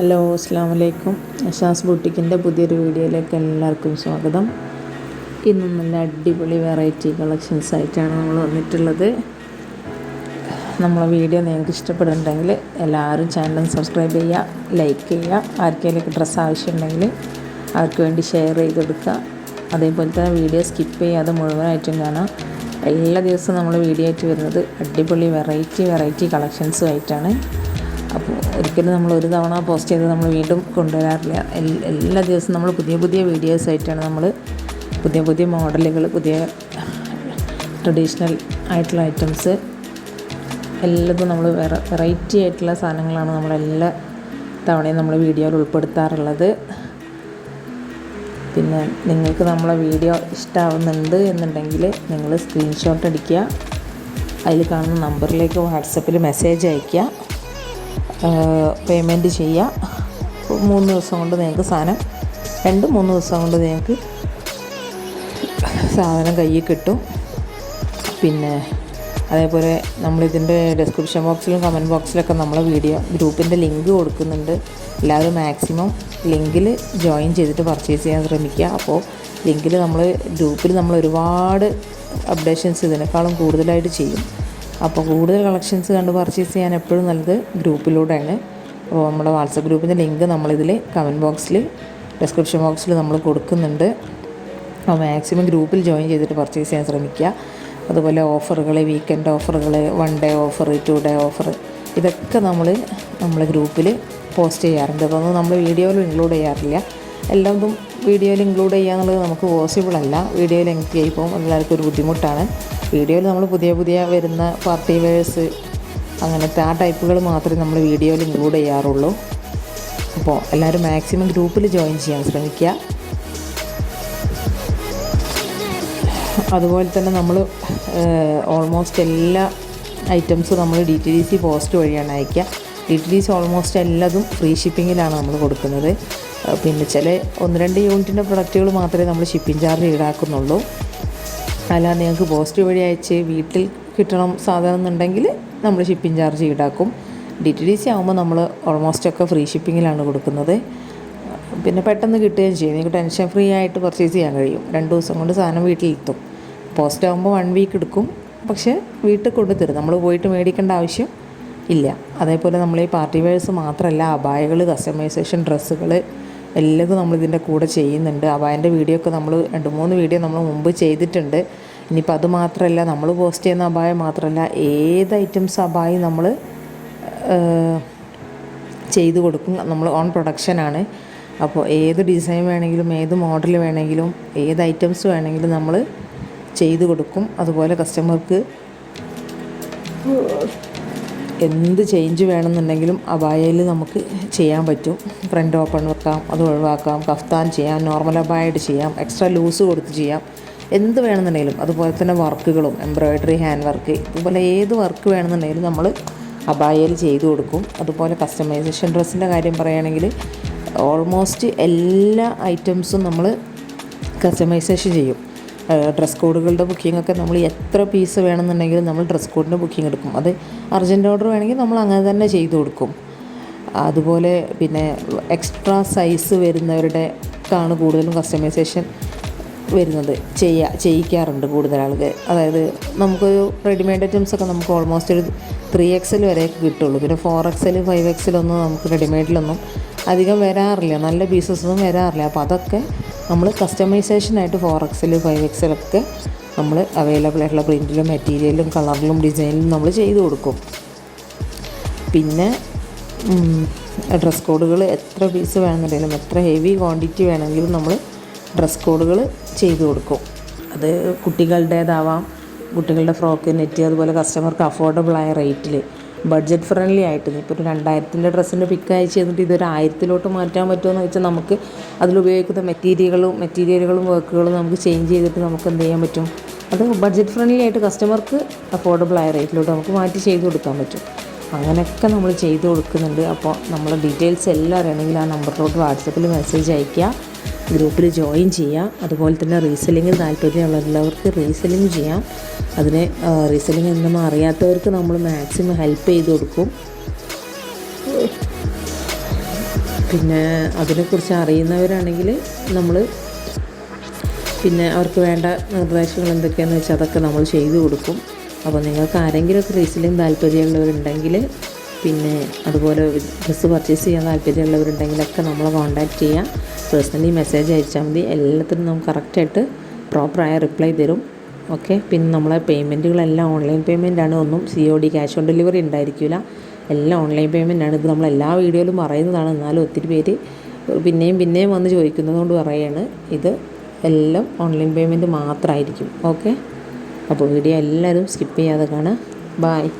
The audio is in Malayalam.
ഹലോ, അസ്സലാമു അലൈക്കും. അഷാസ് ബൂട്ടിക്കിൻ്റെ പുതിയൊരു വീഡിയോയിലേക്ക് എല്ലാവർക്കും സ്വാഗതം. ഇന്നും നല്ല അടിപൊളി വെറൈറ്റി കളക്ഷൻസ് ആയിട്ടാണ് നമ്മൾ വന്നിട്ടുള്ളത്. നമ്മളെ വീഡിയോ നിങ്ങൾക്ക് ഇഷ്ടപ്പെടുന്നുണ്ടെങ്കിൽ എല്ലാവരും ചാനൽ സബ്സ്ക്രൈബ് ചെയ്യുക, ലൈക്ക് ചെയ്യുക. ആർക്കെങ്കിലും ഡ്രസ്സ് ആവശ്യമുണ്ടെങ്കിൽ അവർക്ക് വേണ്ടി ഷെയർ ചെയ്ത് കൊടുക്കുക. അതേപോലെ തന്നെ വീഡിയോ സ്കിപ്പ് ചെയ്യാതെ മുഴുവനായിട്ടും കാണാം. എല്ലാ ദിവസവും നമ്മൾ വീഡിയോ ആയിട്ട് വരുന്നത് അടിപൊളി വെറൈറ്റി കളക്ഷൻസും ആയിട്ടാണ്. അപ്പോൾ ഒരിക്കലും നമ്മൾ ഒരു തവണ പോസ്റ്റ് ചെയ്ത് നമ്മൾ വീണ്ടും കൊണ്ടുവരാറില്ല. എല്ലാ ദിവസവും നമ്മൾ പുതിയ വീഡിയോസ് ആയിട്ടാണ് നമ്മൾ പുതിയ മോഡലുകൾ, പുതിയ ട്രഡീഷണൽ ആയിട്ടുള്ള ഐറ്റംസ് എല്ലാതും നമ്മൾ വെറൈറ്റി ആയിട്ടുള്ള സാധനങ്ങളാണ് നമ്മളെല്ലാ തവണയും നമ്മൾ വീഡിയോയിൽ ഉൾപ്പെടുത്താറുള്ളത്. പിന്നെ നിങ്ങൾക്ക് നമ്മളെ വീഡിയോ ഇഷ്ടമാവുന്നുണ്ട് എന്നുണ്ടെങ്കിൽ നിങ്ങൾ സ്ക്രീൻഷോട്ട് അടിക്കുക, അതിൽ കാണുന്ന നമ്പറിലേക്ക് വാട്സപ്പിൽ മെസ്സേജ് അയയ്ക്കുക, പേയ്മെൻറ്റ് ചെയ്യുക. 3 ദിവസം കൊണ്ട് നിങ്ങൾക്ക് സാധനം 2-3 ദിവസം കൊണ്ട് നിങ്ങൾക്ക് സാധനം കയ്യിൽ കിട്ടും. പിന്നെ അതേപോലെ നമ്മളിതിൻ്റെ ഡിസ്ക്രിപ്ഷൻ ബോക്സിലും കമൻറ്റ് ബോക്സിലൊക്കെ നമ്മളെ വീഡിയോ ഗ്രൂപ്പിൻ്റെ ലിങ്ക് കൊടുക്കുന്നുണ്ട്. എല്ലാവരും മാക്സിമം ലിങ്കിൽ ജോയിൻ ചെയ്തിട്ട് പർച്ചേസ് ചെയ്യാൻ ശ്രമിക്കുക. അപ്പോൾ ലിങ്കിൽ ഗ്രൂപ്പിൽ നമ്മൾ ഒരുപാട് അപ്ഡേഷൻസ് ഇതിനേക്കാളും കൂടുതലായിട്ട് ചെയ്യും. അപ്പോൾ കൂടുതൽ കളക്ഷൻസ് കണ്ട് പർച്ചേസ് ചെയ്യാൻ എപ്പോഴും നല്ലത് ഗ്രൂപ്പിലൂടെയാണ്. അപ്പോൾ നമ്മുടെ വാട്സപ്പ് ഗ്രൂപ്പിൻ്റെ ലിങ്ക് നമ്മളിതിൽ കമൻറ്റ് ബോക്സിൽ, ഡിസ്ക്രിപ്ഷൻ ബോക്സിൽ നമ്മൾ കൊടുക്കുന്നുണ്ട്. അപ്പോൾ മാക്സിമം ഗ്രൂപ്പിൽ ജോയിൻ ചെയ്തിട്ട് പർച്ചേസ് ചെയ്യാൻ ശ്രമിക്കുക. അതുപോലെ ഓഫറുകൾ, വീക്കെൻഡ് ഓഫറുകൾ, 1 ഡേ ഓഫർ, 2 ഡേ ഓഫർ, ഇതൊക്കെ നമ്മളെ ഗ്രൂപ്പിൽ പോസ്റ്റ് ചെയ്യാറുണ്ട്. അതൊന്നും നമ്മൾ വീഡിയോയിൽ ഇൻക്ലൂഡ് ചെയ്യാറില്ല. എല്ലാതും വീഡിയോയിൽ ഇൻക്ലൂഡ് ചെയ്യുക എന്നുള്ളത് നമുക്ക് പോസിബിൾ അല്ല. വീഡിയോ ലെങ്തി ആയി പോകും, എല്ലാവർക്കും ഒരു ബുദ്ധിമുട്ടാണ്. വീഡിയോയിൽ നമ്മൾ പുതിയ വരുന്ന പാർട്ടി വെയേഴ്സ് അങ്ങനത്തെ ആ ടൈപ്പുകൾ മാത്രമേ നമ്മൾ വീഡിയോയിൽ ഇൻക്ലൂഡ് ചെയ്യാറുള്ളൂ. അപ്പോൾ എല്ലാവരും മാക്സിമം ഗ്രൂപ്പിൽ ജോയിൻ ചെയ്യാൻ ശ്രമിക്കുക. അതുപോലെ തന്നെ നമ്മൾ ഓൾമോസ്റ്റ് എല്ലാ ഐറ്റംസും നമ്മൾ DTDC പോസ്റ്റ് വഴിയാണ് അയക്കുക. DTDC ഓൾമോസ്റ്റ് എല്ലാതും ഫ്രീ ഷിപ്പിങ്ങിലാണ് നമ്മൾ കൊടുക്കുന്നത്. പിന്നെ ചില 1-2 യൂണിറ്റിൻ്റെ പ്രൊഡക്റ്റുകൾ മാത്രമേ നമ്മൾ ഷിപ്പിംഗ് ചാർജ് ഈടാക്കുന്നുള്ളൂ. അല്ലാതെ നിങ്ങൾക്ക് പോസ്റ്റ് വഴി അയച്ച് വീട്ടിൽ കിട്ടണം സാധനം എന്നുണ്ടെങ്കിൽ നമ്മൾ ഷിപ്പിംഗ് ചാർജ് ഈടാക്കും. DTDC ആകുമ്പോൾ നമ്മൾ ഓൾമോസ്റ്റ് ഒക്കെ ഫ്രീ ഷിപ്പിങ്ങിലാണ് കൊടുക്കുന്നത്. പിന്നെ പെട്ടെന്ന് കിട്ടുകയും ചെയ്യും. നിങ്ങൾക്ക് ടെൻഷൻ ഫ്രീ ആയിട്ട് പർച്ചേസ് ചെയ്യാൻ കഴിയും. 2 ദിവസം കൊണ്ട് സാധനം വീട്ടിലെത്തും. പോസ്റ്റ് ആകുമ്പോൾ 1 വീക്ക് എടുക്കും, പക്ഷേ വീട്ടിൽ കൊണ്ടുതരും. നമ്മൾ പോയിട്ട് മേടിക്കേണ്ട ആവശ്യം ഇല്ല. അതേപോലെ നമ്മൾ ഈ പാർട്ടി വെയേഴ്സ് മാത്രമല്ല, അബായകൾ, കസ്റ്റമൈസേഷൻ ഡ്രസ്സുകൾ എല്ലാതും നമ്മളിതിൻ്റെ കൂടെ ചെയ്യുന്നുണ്ട്. അബായൻ്റെ വീഡിയോ ഒക്കെ നമ്മൾ 2-3 വീഡിയോ നമ്മൾ മുമ്പ് ചെയ്തിട്ടുണ്ട്. ഇനിയിപ്പോൾ അത് മാത്രമല്ല, നമ്മൾ പോസ്റ്റ് ചെയ്യുന്ന അബായ മാത്രമല്ല, ഏത് ഐറ്റംസ് അബായ നമ്മൾ ചെയ്ത് കൊടുക്കും. നമ്മൾ ഓൺ പ്രൊഡക്ഷനാണ്. അപ്പോൾ ഏത് ഡിസൈൻ വേണമെങ്കിലും, ഏത് മോഡൽ വേണമെങ്കിലും, ഏത് ഐറ്റംസ് വേണമെങ്കിലും നമ്മൾ ചെയ്ത് കൊടുക്കും. അതുപോലെ കസ്റ്റമർക്ക് എന്ത് ചേഞ്ച് വേണമെന്നുണ്ടെങ്കിലും അബായയിൽ നമുക്ക് ചെയ്യാൻ പറ്റും. ഫ്രണ്ട് ഓപ്പൺ വെക്കാം, അത് ഒഴിവാക്കാം, കഫ്താൻ ചെയ്യാം, നോർമൽ അബായായിട്ട് ചെയ്യാം, എക്സ്ട്രാ ലൂസ് കൊടുത്ത് ചെയ്യാം, എന്ത് വേണമെന്നുണ്ടെങ്കിലും. അതുപോലെ തന്നെ വർക്കുകളും, എംബ്രോയ്ഡറി, ഹാൻഡ് വർക്ക്, ഇതുപോലെ ഏത് വർക്ക് വേണമെന്നുണ്ടെങ്കിലും നമ്മൾ അബായയിൽ ചെയ്ത് കൊടുക്കും. അതുപോലെ കസ്റ്റമൈസേഷൻ ഡ്രസ്സിൻ്റെ കാര്യം പറയുകയാണെങ്കിൽ ഓൾമോസ്റ്റ് എല്ലാ ഐറ്റംസും നമ്മൾ കസ്റ്റമൈസേഷൻ ചെയ്യും. ഡ്രസ് കോഡുകളുടെ ബുക്കിങ്ങൊക്കെ നമ്മൾ എത്ര പീസ് വേണമെന്നുണ്ടെങ്കിലും നമ്മൾ ഡ്രസ് കോഡിൻ്റെ ബുക്കിംഗ് എടുക്കും. അത് അർജൻറ്റ് ഓർഡർ വേണമെങ്കിൽ നമ്മൾ അങ്ങനെ തന്നെ ചെയ്ത് കൊടുക്കും. അതുപോലെ പിന്നെ എക്സ്ട്രാ സൈസ് വരുന്നവരുടെക്കാണ് കൂടുതലും കസ്റ്റമൈസേഷൻ വരുന്നത്. ചെയ്യിക്കാറുണ്ട് കൂടുതൽ ആൾക്ക്. അതായത് നമുക്കൊരു റെഡിമെയ്ഡ് ഐറ്റംസൊക്കെ നമുക്ക് ഓൾമോസ്റ്റ് ഒരു 3XL വരെ കിട്ടുള്ളൂ. പിന്നെ 4XL 5XL ഒന്നും നമുക്ക് റെഡിമെയ്ഡിലൊന്നും അധികം വരാറില്ല, നല്ല പീസസൊന്നും വരാറില്ല. അപ്പോൾ അതൊക്കെ നമ്മൾ കസ്റ്റമൈസേഷനായിട്ട് 4XL 5XL ഒക്കെ നമ്മൾ അവൈലബിൾ ആയിട്ടുള്ള പ്രിൻറ്റിലും മെറ്റീരിയലും കളറിലും ഡിസൈനിലും നമ്മൾ ചെയ്ത് കൊടുക്കും. പിന്നെ ഡ്രസ് കോഡുകൾ എത്ര പീസ് വേണമെന്നുണ്ടെങ്കിലും, എത്ര ഹെവി ക്വാണ്ടിറ്റി വേണമെങ്കിലും നമ്മൾ ഡ്രസ് കോഡുകൾ ചെയ്ത് കൊടുക്കും. അത് കുട്ടികളുടേതാവാം, കുട്ടികളുടെ ഫ്രോക്ക്, നെറ്റ്, അതുപോലെ കസ്റ്റമർക്ക് അഫോർഡബിളായ റേറ്റിൽ ബഡ്ജറ്റ് ഫ്രണ്ട്ലി ആയിട്ട്. ഇപ്പോൾ ഒരു 2000-ൻ്റെ ഡ്രസ്സിൻ്റെ പിക്ക് അയച്ച് ചെയ്തിട്ട് ഇതൊരു 1000-ലോട്ട് മാറ്റാൻ പറ്റുമോ എന്ന് വെച്ചാൽ നമുക്ക് അതിലുപയോഗിക്കുന്ന മെറ്റീരിയലുകളും വർക്കുകളും നമുക്ക് ചേഞ്ച് ചെയ്തിട്ട് നമുക്ക് എന്ത് ചെയ്യാൻ പറ്റും, അത് ബഡ്ജറ്റ് ഫ്രണ്ട്ലി ആയിട്ട് കസ്റ്റമർക്ക് അഫോർഡബിളായ റേറ്റിലോട്ട് നമുക്ക് മാറ്റി ചെയ്ത് കൊടുക്കാൻ പറ്റും. അങ്ങനെയൊക്കെ നമ്മൾ ചെയ്ത് കൊടുക്കുന്നുണ്ട്. അപ്പോൾ നമ്മളെ ഡീറ്റെയിൽസ് എല്ലാം അറിയണമെങ്കിൽ ആ നമ്പറിലോട്ട് വാട്സപ്പിൽ മെസ്സേജ് അയയ്ക്കുക, ഗ്രൂപ്പിൽ ജോയിൻ ചെയ്യുക. അതുപോലെ തന്നെ റീസെല്ലിങ് താല്പര്യമുള്ളവർക്ക് റീസെല്ലിങ് ചെയ്യാം. അതിന് റീസെല്ലിങ് എന്തെന്ന് അറിയാത്തവർക്ക് നമ്മൾ മാക്സിമം ഹെൽപ്പ് ചെയ്ത് കൊടുക്കും. പിന്നെ അതിനെക്കുറിച്ച് അറിയുന്നവരാണെങ്കിൽ നമ്മൾ പിന്നെ അവർക്ക് വേണ്ട നിർദ്ദേശങ്ങൾ എന്തൊക്കെയാണെന്ന് വെച്ചാൽ അതൊക്കെ നമ്മൾ ചെയ്തു കൊടുക്കും. അപ്പോൾ നിങ്ങൾക്ക് ആരെങ്കിലുമൊക്കെ റീസെല്ലിങ് താല്പര്യമുള്ളവരുണ്ടെങ്കിൽ, പിന്നെ അതുപോലെ ഡ്രസ്സ് പർച്ചേസ് ചെയ്യാൻ താല്പര്യമുള്ളവരുണ്ടെങ്കിലൊക്കെ നമ്മളെ കോൺടാക്റ്റ് ചെയ്യാം. പേഴ്സണലി മെസ്സേജ് അയച്ചാൽ മതി. എല്ലാത്തിനും നമുക്ക് കറക്റ്റായിട്ട് പ്രോപ്പറായ റിപ്ലൈ തരും. ഓക്കെ. പിന്നെ നമ്മളെ പേയ്മെൻറ്റുകളെല്ലാം ഓൺലൈൻ പേയ്മെൻറ്റാണ്. ഒന്നും COD ക്യാഷ് ഓൺ ഡെലിവറി ഉണ്ടായിരിക്കില്ല. എല്ലാം ഓൺലൈൻ പേയ്മെൻറ്റാണ്. ഇത് നമ്മൾ എല്ലാ വീഡിയോയിലും പറയുന്നതാണ്. എന്നാലും ഒത്തിരി പേര് പിന്നെയും വന്ന് ചോദിക്കുന്നത് കൊണ്ട് പറയുകയാണ്. ഇത് എല്ലാം ഓൺലൈൻ പേയ്മെൻറ്റ് മാത്രമായിരിക്കും. ഓക്കെ. അപ്പോൾ വീഡിയോ എല്ലാവരും സ്കിപ്പ് ചെയ്യാതെ കാണുക. ബായ്.